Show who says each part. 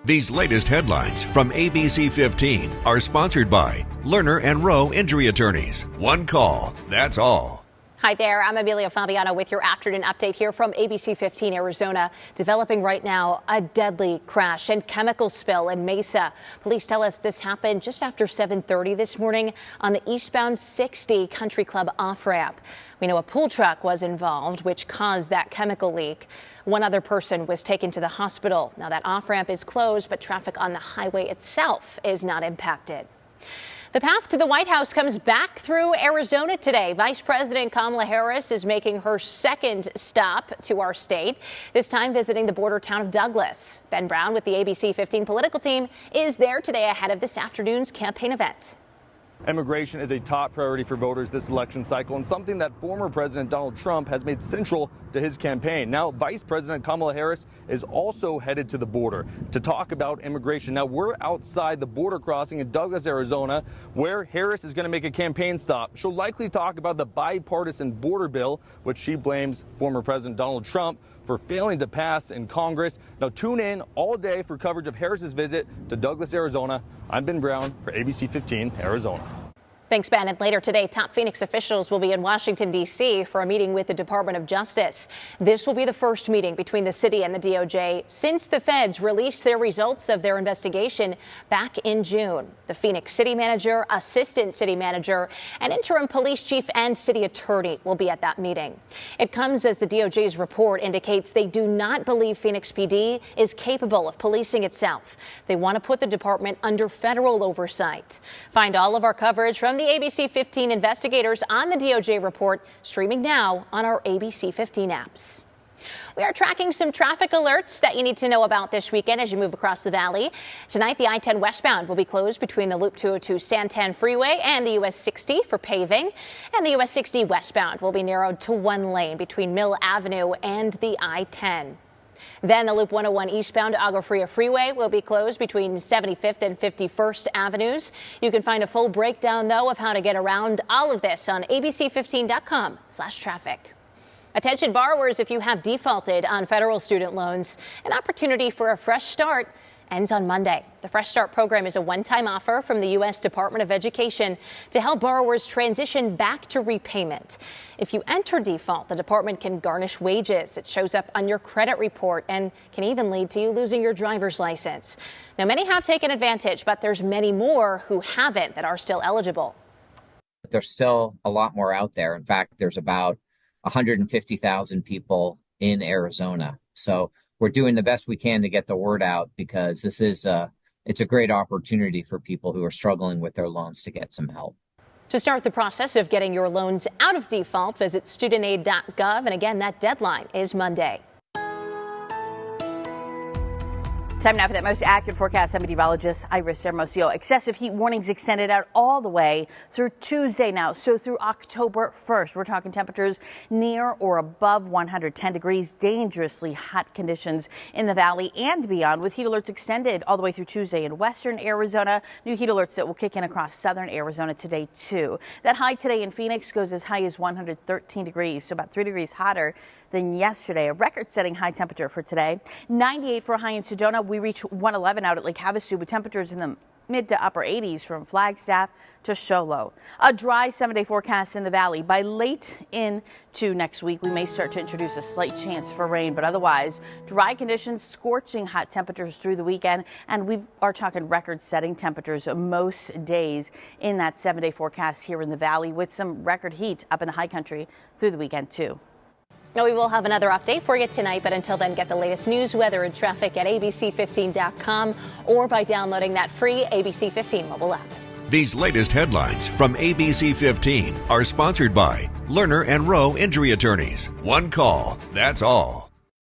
Speaker 1: These latest headlines from ABC15 are sponsored by Lerner and Rowe Injury Attorneys. One call, that's all.
Speaker 2: Hi there, I'm Amelia Fabiano with your afternoon update here from ABC15 Arizona. Developing right now, a deadly crash and chemical spill in Mesa. Police tell us this happened just after 7:30 this morning on the eastbound 60 Country Club off-ramp. We know a pool truck was involved, which caused that chemical leak. One other person was taken to the hospital. Now that off-ramp is closed, but traffic on the highway itself is not impacted. The path to the White House comes back through Arizona today. Vice President Kamala Harris is making her second stop to our state, this time visiting the border town of Douglas. Ben Brown with the ABC 15 political team is there today ahead of this afternoon's campaign event.
Speaker 3: Immigration is a top priority for voters this election cycle and something that former President Donald Trump has made central to his campaign. Now, Vice President Kamala Harris is also headed to the border to talk about immigration. Now, we're outside the border crossing in Douglas, Arizona, where Harris is going to make a campaign stop. She'll likely talk about the bipartisan border bill, which she blames former President Donald Trump for failing to pass in Congress. Now, tune in all day for coverage of Harris's visit to Douglas, Arizona. I'm Ben Brown for ABC 15 Arizona.
Speaker 2: Thanks, Ben. And later today, top Phoenix officials will be in Washington, D.C. for a meeting with the Department of Justice. This will be the first meeting between the city and the DOJ since the feds released their results of their investigation back in June. The Phoenix city manager, assistant city manager, and interim police chief and city attorney will be at that meeting. It comes as the DOJ's report indicates they do not believe Phoenix PD is capable of policing itself. They want to put the department under federal oversight. Find all of our coverage from the ABC 15 investigators on the DOJ report, streaming now on our ABC 15 apps. We are tracking some traffic alerts that you need to know about this weekend as you move across the valley. Tonight, the I-10 westbound will be closed between the Loop 202 Santan Freeway and the US 60 for paving. And the US 60 westbound will be narrowed to one lane between Mill Avenue and the I-10. Then the Loop 101 eastbound Agua Fria Freeway will be closed between 75th and 51st Avenues. You can find a full breakdown, though, of how to get around all of this on abc15.com/traffic. Attention borrowers, if you have defaulted on federal student loans, an opportunity for a fresh start ends on Monday. The Fresh Start program is a one-time offer from the U.S. Department of Education to help borrowers transition back to repayment. If you enter default, the department can garnish wages. It shows up on your credit report and can even lead to you losing your driver's license. Now, many have taken advantage, but there's many more who haven't that are still eligible.
Speaker 4: There's still a lot more out there. In fact, there's about 150,000 people in Arizona. So we're doing the best we can to get the word out because this is it's a great opportunity for people who are struggling with their loans to get some help.
Speaker 2: To start the process of getting your loans out of default, visit studentaid.gov. And again, that deadline is Monday.
Speaker 5: Time now for that most accurate forecast. I'm meteorologist Iris Hermosillo. Excessive heat warnings extended out all the way through Tuesday now, so through October 1st. We're talking temperatures near or above 110 degrees, dangerously hot conditions in the valley and beyond, with heat alerts extended all the way through Tuesday in western Arizona. New heat alerts that will kick in across southern Arizona today, too. That high today in Phoenix goes as high as 113 degrees, so about 3 degrees hotter than yesterday. A record-setting high temperature for today. 98 for a high in Sedona. We reach 111 out at Lake Havasu with temperatures in the mid to upper 80s from Flagstaff to Show Low. A dry 7-day forecast in the valley. By late into next week, we may start to introduce a slight chance for rain, but otherwise dry conditions, scorching hot temperatures through the weekend, and we are talking record-setting temperatures most days in that 7-day forecast here in the valley, with some record heat up in the high country through the weekend too.
Speaker 2: Now, we will have another update for you tonight, but until then, get the latest news, weather, and traffic at abc15.com or by downloading that free ABC 15 mobile app.
Speaker 1: These latest headlines from ABC 15 are sponsored by Lerner and Rowe Injury Attorneys. One call, that's all.